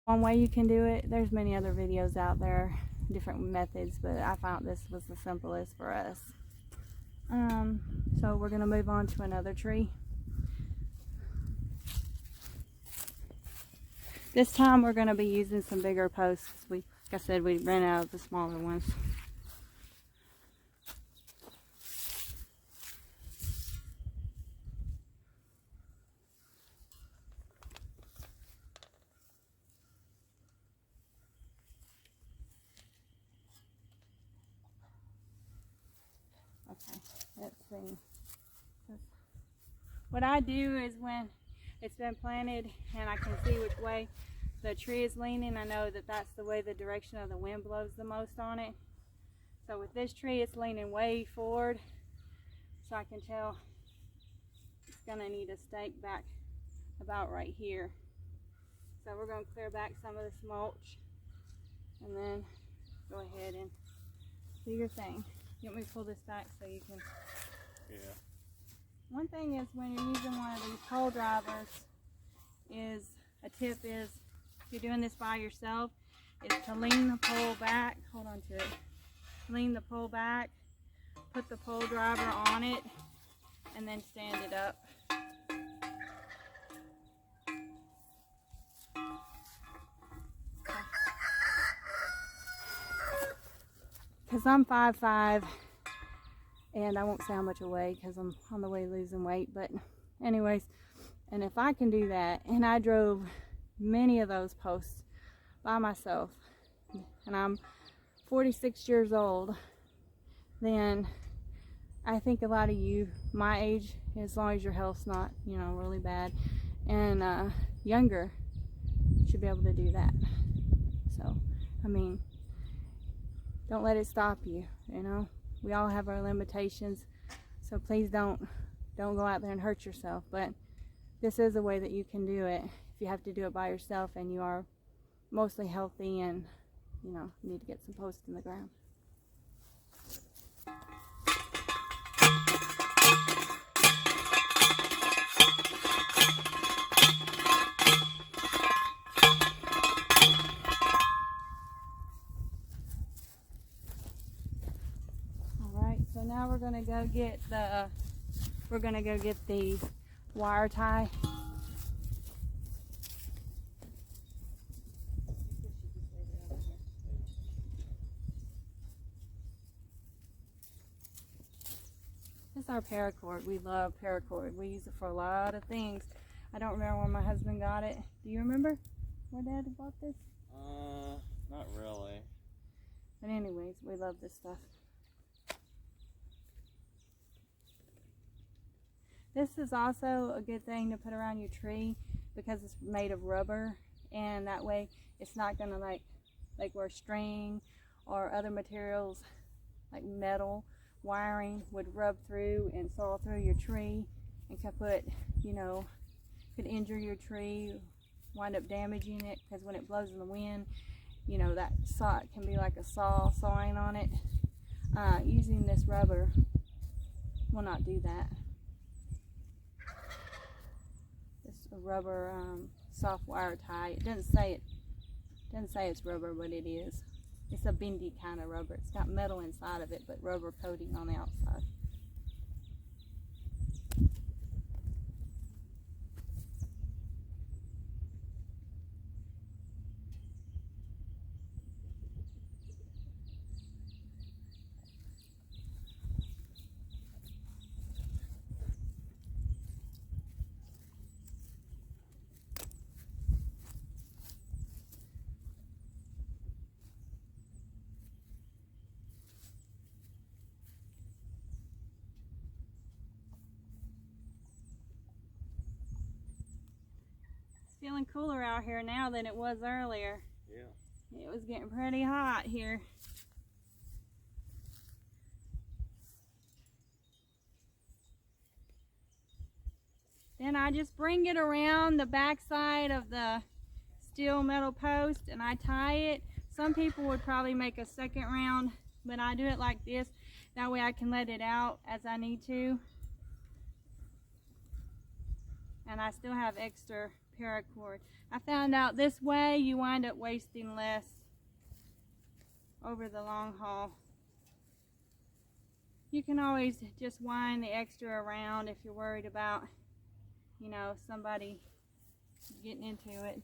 one way you can do it. There's many other videos out there, different methods, but I found this was the simplest for us. So we're gonna move on to another tree. This time we're gonna be using some bigger posts. Like I said, we ran out of the smaller ones. Okay, let's see. What I do is when it's been planted and I can see which way the tree is leaning, I know that that's the way the direction of the wind blows the most on it. So with this tree, it's leaning way forward, so I can tell it's gonna need a stake back about right here. So we're gonna clear back some of this mulch and then go ahead and do your thing. You want me to pull this back so you can? Yeah. One thing is when you're using one of these pole drivers, is a tip is, if you're doing this by yourself, is to lean the pole back, hold on to it, lean the pole back, put the pole driver on it, and then stand it up. Because I'm 5'5", and I won't say how much I weigh because I'm on the way losing weight, but anyways, and if I can do that, and I drove many of those posts by myself, and I'm 46 years old, then I think a lot of you my age, as long as your health's not, you know, really bad, and younger, should be able to do that. So, I mean, don't let it stop you, you know. We all have our limitations, so please don't go out there and hurt yourself. But this is a way that you can do it if you have to do it by yourself and you are mostly healthy and, you know, need to get some posts in the ground. So now we're gonna go get the wire tie. This is our paracord. We love paracord. We use it for a lot of things. I don't remember when my husband got it. Do you remember where Dad bought this? Not really. But anyways, we love this stuff. This is also a good thing to put around your tree because it's made of rubber, and that way it's not gonna like where string or other materials like metal wiring would rub through and saw through your tree and could put, you know, could injure your tree, wind up damaging it, because when it blows in the wind, you know, that saw can be like a sawing on it. Using this rubber will not do that. A rubber soft wire tie. It doesn't say it's rubber, but it is. It's a bendy kind of rubber. It's got metal inside of it, but rubber coating on the outside. Feeling cooler out here now than it was earlier. Yeah. It was getting pretty hot here. Then I just bring it around the back side of the steel metal post and I tie it. Some people would probably make a second round, but I do it like this. That way I can let it out as I need to. and I still have extra paracord. I found out this way you wind up wasting less over the long haul. You can always just wind the extra around if you're worried about, you know, somebody getting into it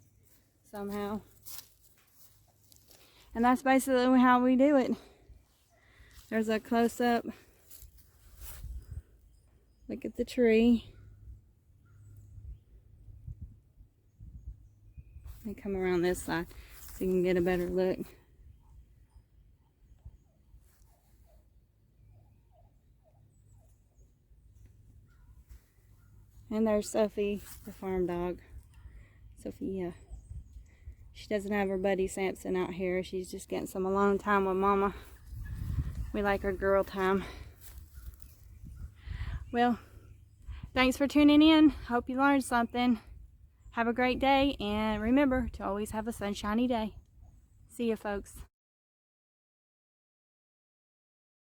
somehow. And that's basically how we do it. There's a close-up look at the tree. Let me come around this side so you can get a better look. And there's Sophie, the farm dog. Sophia. She doesn't have her buddy Samson out here. She's just getting some alone time with Mama. We like our girl time. Well, thanks for tuning in. Hope you learned something. Have a great day, and remember to always have a sunshiny day. See you, folks.